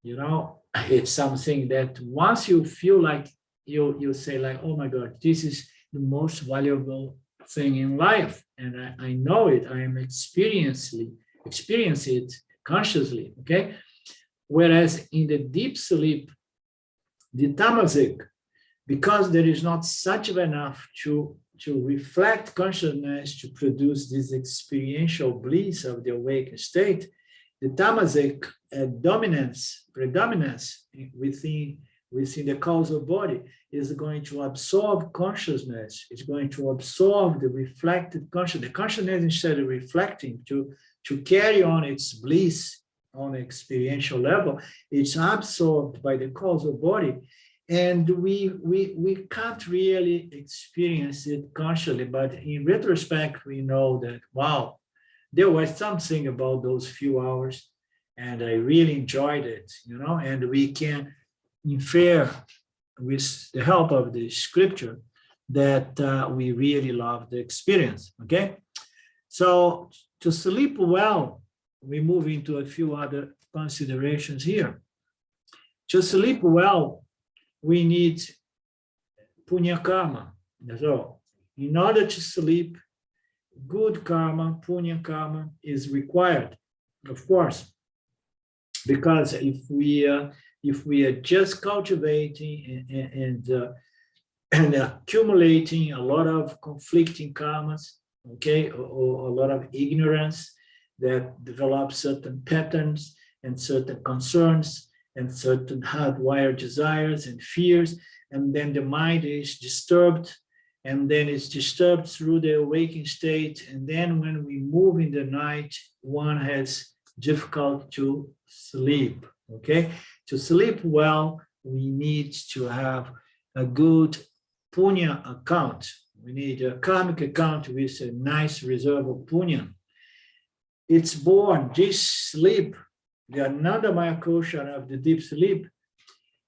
It's something that once you feel like you say like, oh my God, this is the most valuable thing in life. And I know it, I am experience it consciously, okay? Whereas in the deep sleep, the tamasic, because there is not such enough to reflect consciousness to produce this experiential bliss of the awakened state, the tamasic predominance within the causal body is going to absorb consciousness. It's going to absorb the reflected consciousness. The consciousness, instead of reflecting to carry on its bliss on experiential level, it's absorbed by the causal body. And we can't really experience it consciously, but in retrospect, we know that, wow, there was something about those few hours, and I really enjoyed it, and we can infer with the help of the scripture that we really love the experience, okay? So to sleep well, we move into a few other considerations here. To sleep well, we need punya karma. So in order to sleep, good karma, punya karma is required, of course, because if we are just cultivating and accumulating a lot of conflicting karmas, okay, or a lot of ignorance that develops certain patterns and certain concerns and certain hardwired desires and fears, and then the mind is disturbed, and then it's disturbed through the awakening state, and then when we move in the night, one has difficult to sleep, okay? To sleep well, we need to have a good punya account. We need a karmic account with a nice reserve of punya. It's born, this sleep, the Anandamaya kosha of the deep sleep,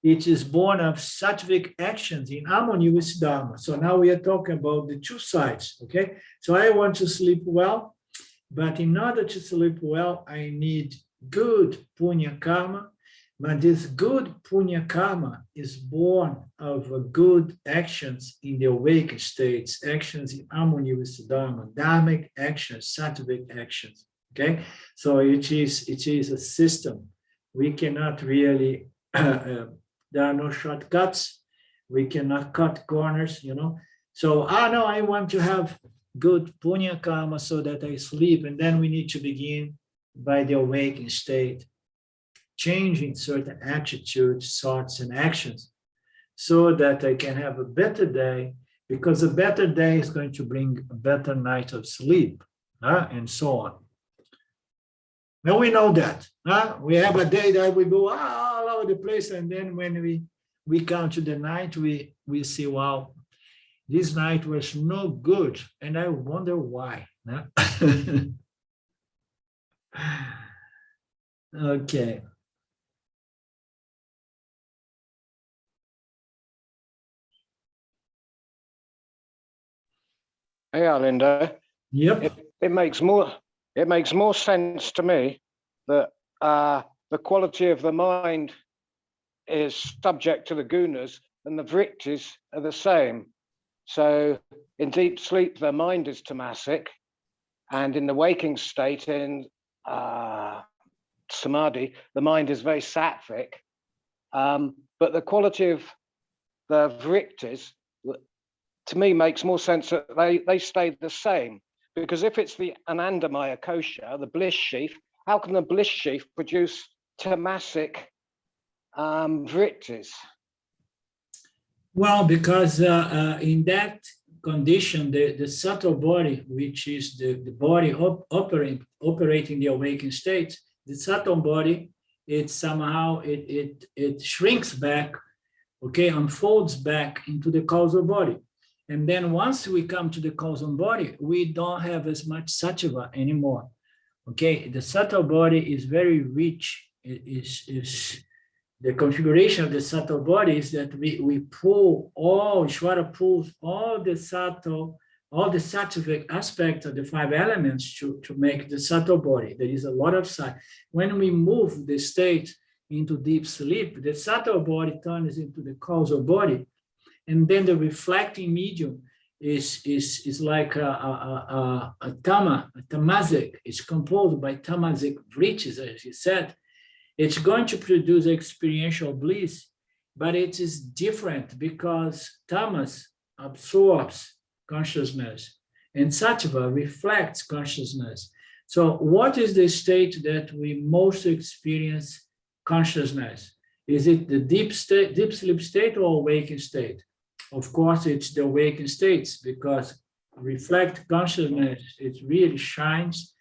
it is born of sattvic actions in harmony with Dharma. So now we are talking about the two sides, okay? So I want to sleep well. But in order to sleep well, I need good punya karma. But this good punya karma is born of good actions in the awake states, actions in harmony with the Dharma, dharmic actions, sattvic actions. Okay, so it is a system. We cannot really, there are no shortcuts. We cannot cut corners, you know. So, no, I want to have good punya karma so that I sleep. And then we need to begin by the awakened state, changing certain attitudes, thoughts, and actions so that I can have a better day, because a better day is going to bring a better night of sleep, and so on. Now we know that. We have a day that we go all over the place, and then when we come to the night, we see, wow, this night was no good, and I wonder why. Okay. Hey, Arlindo. Yep. It makes more sense to me that the quality of the mind is subject to the gunas and the vrittis are the same. So in deep sleep, the mind is tamasic, and in the waking state, in samadhi, the mind is very sattvic. But the quality of the vrittis, to me, makes more sense that they stay the same. Because if it's the anandamaya kosha, the bliss sheath, how can the bliss sheath produce tamasic vrittis? Well, because in that condition, the subtle body, which is the body operating the awakened state, the subtle body, it somehow it shrinks back, okay, unfolds back into the causal body. And then once we come to the causal body, we don't have as much sattva anymore. Okay, the subtle body is very rich. It is the configuration of the subtle body is that we pull Ishvara pulls all the sattvic aspects of the 5 elements to make the subtle body. There is a lot of sight. When we move the state into deep sleep, the subtle body turns into the causal body. And then the reflecting medium is like a tamasic. It's composed by tamasic vrittis, as you said. It's going to produce experiential bliss, but it is different because tamas absorbs consciousness and sattva reflects consciousness. So what is the state that we most experience consciousness? Is it the deep sleep state or awakened state? Of course, it's the awakened states, because reflect consciousness, it really shines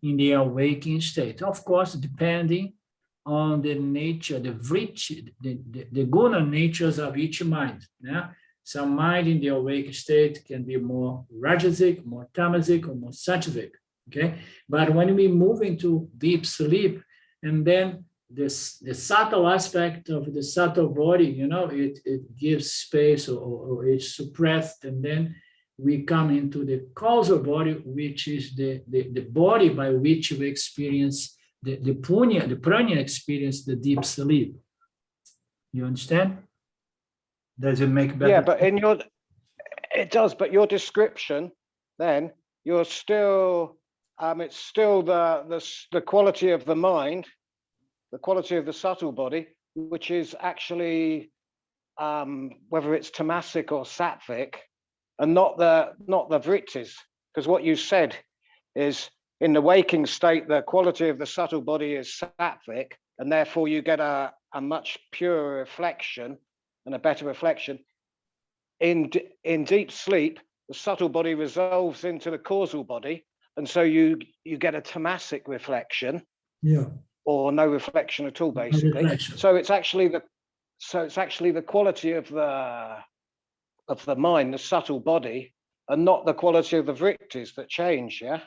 in the awakened state. Of course, depending on the nature, the guna natures of each mind. Yeah? Some mind in the awakened state can be more rajasic, more tamasic, or more sattvic. Okay, but when we move into deep sleep, and then the subtle aspect of the subtle body, you know, it gives space or it's suppressed, and then we come into the causal body, which is the body by which we experience the prana experience the deep sleep. You understand? Does it make better? Yeah, but it does. But your description, then you're still, it's still the quality of the mind, the quality of the subtle body, which is actually whether it's tamasic or sattvic, and not the vrittis. Because what you said is, in the waking state, the quality of the subtle body is sattvic, and therefore you get a much purer reflection and a better reflection. In deep sleep, the subtle body resolves into the causal body, and so you get a tamasic reflection, or no reflection at all, basically. So it's actually the quality of the mind, the subtle body, and not the quality of the vrittis that change. Yeah.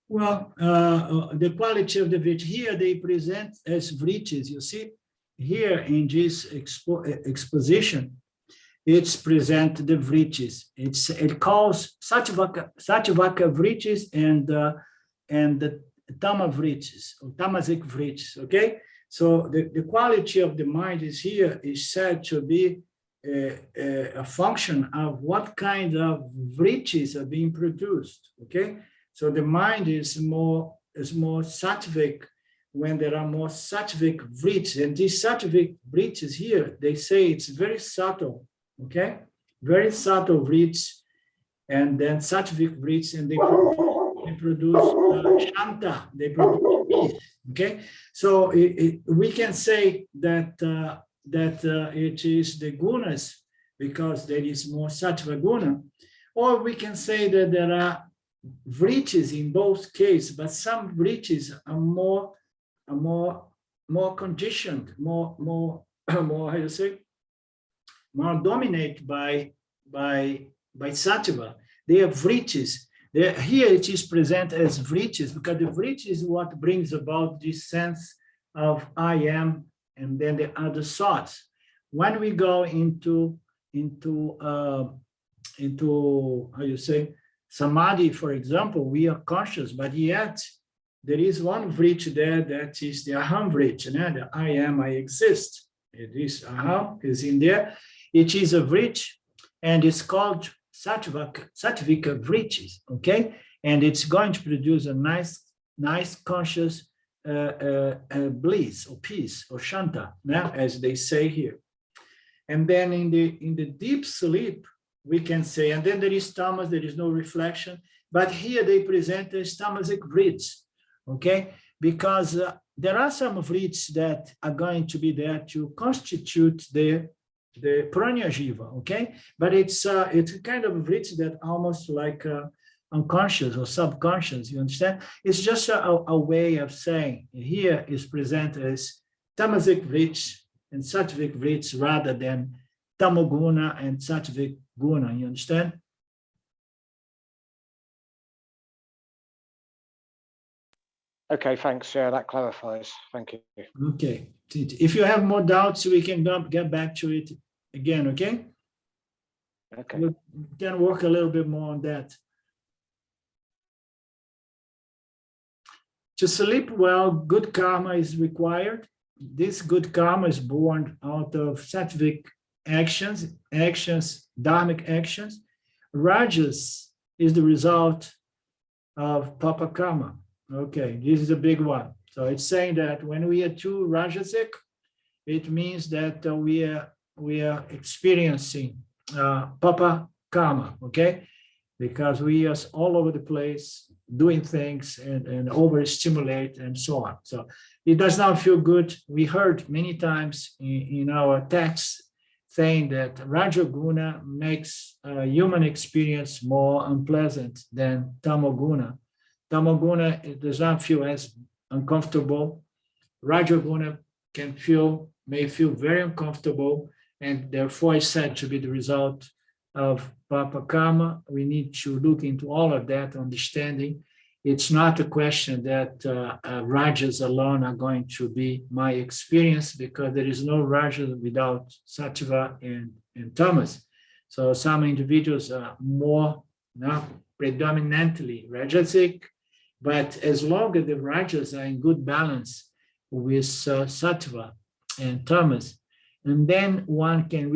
Well, the quality of the vrittis here, they present as vrittis. You see, here in this exposition, it's present the vritis. It calls Satyavaka vritis and the Tama vritis, or Tamasic vritis, okay? So the quality of the mind is here is said to be a function of what kind of vritis are being produced, okay? So the mind is more sattvic when there are more sattvic vritis, and these sattvic vritis here, they say it's very subtle, okay? Very subtle vritis, and then sattvic vritis, and they produce shanta, they produce peace, okay? So we can say that it is the gunas because there is more sattva guna, or we can say that there are vritis in both cases, but some vritis are more conditioned, more how you say, more dominated by sattva. They are vritis. Here it is present as vritis because the vritis is what brings about this sense of I am and then the other thoughts. When we go into how you say, samadhi, for example, we are conscious, but yet there is one vritti there that is the aham vritti, the I am, I exist. It is aham, is in there. It is a vritti, and it's called sattvika vrittis, okay? And it's going to produce a nice conscious bliss or peace or shanta, as they say here. And then in the deep sleep, we can say, and then there is tamas, there is no reflection, but here they present as tamasic vritis, okay? Because there are some vritis that are going to be there to constitute the pranya jiva, okay? But it's a kind of vritis that almost like unconscious or subconscious, you understand? It's just a way of saying here is presented as tamasic vritis and sattvic vritis rather than tamoguna and sattvic guna, you understand? Okay, thanks. Yeah, that clarifies. Thank you. Okay. If you have more doubts, we can get back to it again, okay? Okay. We can work a little bit more on that. To sleep well, good karma is required. This good karma is born out of sattvic actions, dharmic actions. Rajas is the result of papa karma. Okay, this is a big one. So it's saying that when we are too rajasic, it means that we are experiencing papa karma, okay? Because we are all over the place doing things and overstimulate and so on. So it does not feel good. We heard many times in our texts saying that Rajaguna makes human experience more unpleasant than Tamoguna. Tamoguna, it does not feel as uncomfortable. Rajaguna may feel very uncomfortable, and therefore is said to be the result of Papa Karma. We need to look into all of that understanding. It's not a question that Rajas alone are going to be my experience, because there is no Raja without Sattva and Tamas. So some individuals are more, predominantly Rajasic, but as long as the Rajas are in good balance with Sattva and Tamas, and then one can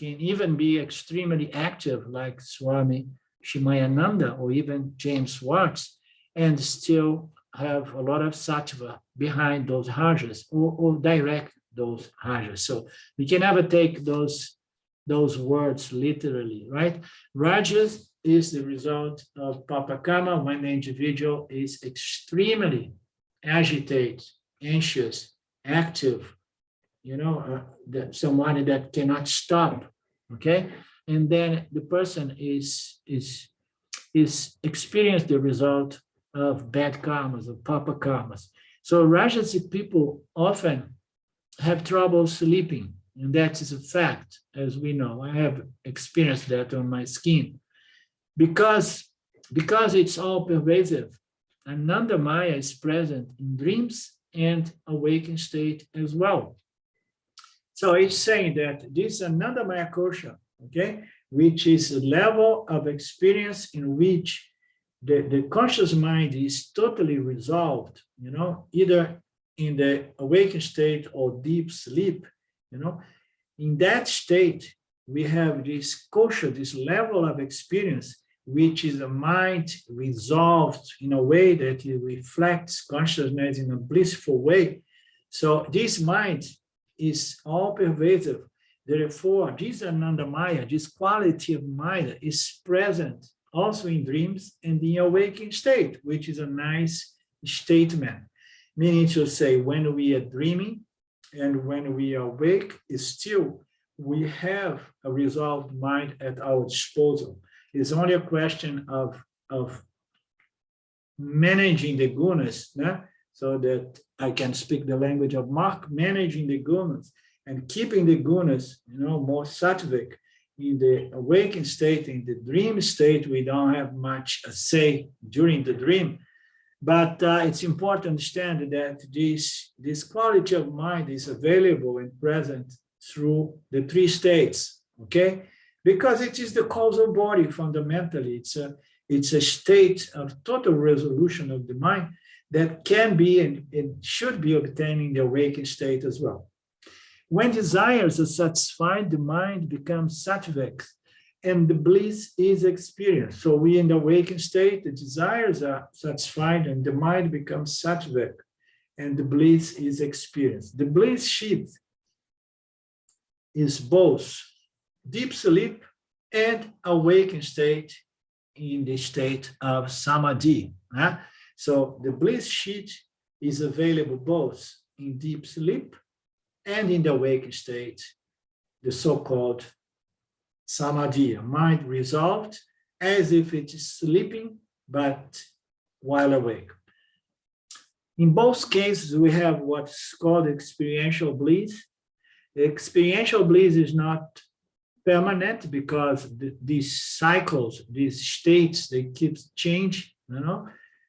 even be extremely active like Swami Shimayananda or even James Watts, and still have a lot of sattva behind those rajas or direct those rajas. So we can never take those words literally, right? Rajas is the result of papa karma when the individual is extremely agitated, anxious, active, someone that cannot stop, okay? And then the person is experience the result of bad karmas, of papa karmas. So Rajasic people often have trouble sleeping, and that is a fact, as we know. I have experienced that on my skin. Because it's all pervasive, Ananda Maya is present in dreams and awakened state as well. So it's saying that this Anandamaya kosha, okay, which is a level of experience in which the conscious mind is totally resolved, either in the awakened state or deep sleep, in that state, we have this kosha, this level of experience, which is a mind resolved in a way that it reflects consciousness in a blissful way. So this mind is all pervasive. Therefore, this Anandamaya, this quality of mind is present also in dreams and in awakened state, which is a nice statement. Meaning to say, when we are dreaming and when we are awake, still we have a resolved mind at our disposal. It's only a question of managing the gunas, so that I can speak the language of Mark, managing the gunas and keeping the gunas, more sattvic. In the awakened state, in the dream state, we don't have much a say during the dream. But it's important to understand that this quality of mind is available and present through the three states, okay? Because it is the causal body fundamentally. It's a state of total resolution of the mind that can be and it should be obtained in the awakened state as well. When desires are satisfied, the mind becomes sattvic and the bliss is experienced. So we in the awakened state, the desires are satisfied and the mind becomes sattvic and the bliss is experienced. The bliss sheath is both deep sleep and awakened state in the state of samadhi. So the bliss sheath is available both in deep sleep and in the awakened state, the so-called samadhi, a mind resolved as if it is sleeping, but while awake. In both cases, we have what's called experiential bliss. The experiential bliss is not permanent because these cycles, these states, they keep changing,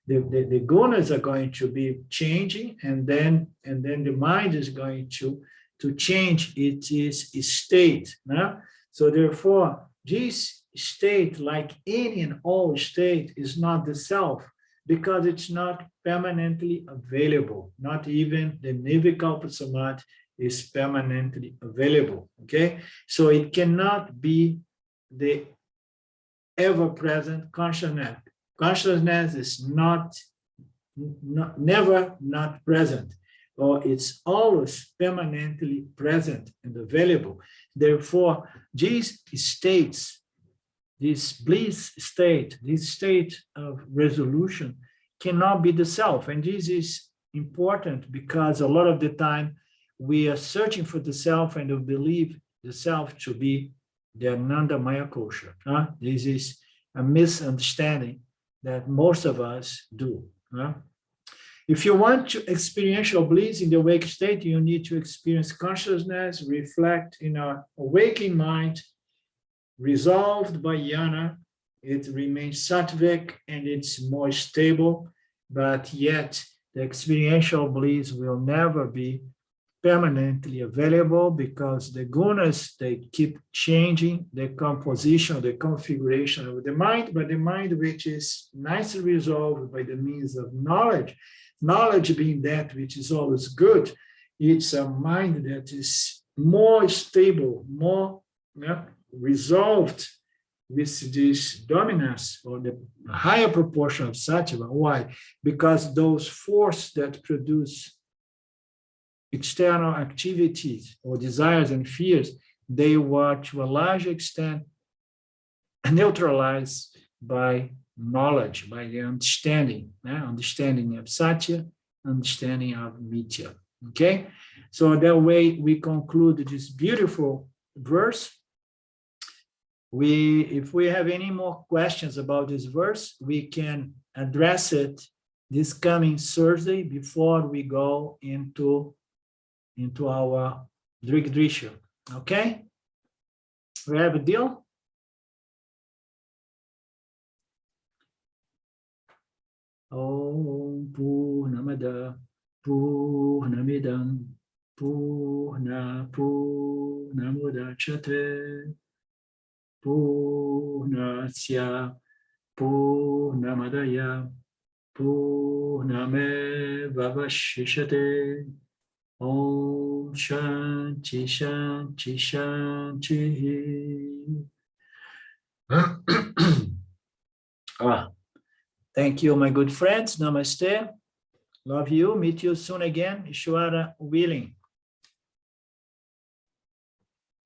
The gunas are going to be changing, and then the mind is going to change its state. So therefore, this state, like any and all state, is not the self because it's not permanently available. Not even the Nirvikalpa Samadhi is permanently available. Okay, so it cannot be the ever-present consciousness. Consciousness is never not present, or it's always permanently present and available. Therefore, these states, this bliss state, this state of resolution cannot be the self. And this is important because a lot of the time we are searching for the self and we believe the self to be the Anandamaya kosha. This is a misunderstanding that most of us do. If you want to experiential bliss in the awake state, you need to experience consciousness, reflect in our awakening mind, resolved by jnana. It remains sattvic and it's more stable, but yet the experiential bliss will never be permanently available because the gunas, they keep changing the composition, the configuration of the mind, but the mind which is nicely resolved by the means of knowledge, knowledge being that which is always good, it's a mind that is more stable, more resolved with this dominance or the higher proportion of sattva. Why? Because those forces that produce external activities or desires and fears, they were to a large extent neutralized by knowledge, by the understanding, understanding of satya, understanding of mithya. Okay, so that way we conclude this beautiful verse. If we have any more questions about this verse, we can address it this coming Thursday before we go into our Drigdrisha. Okay? We have a deal? Om Purnamada Purnamidam Purna Purnamudachyate Purnasya Purnamadaya Purnamevavashishate Om Shanti Shanti Shanti. Thank you, my good friends. Namaste. Love you. Meet you soon again. Ishwara willing.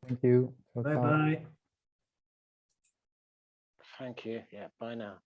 Thank you. Ciao, ciao. Bye-bye. Thank you. Yeah, bye now.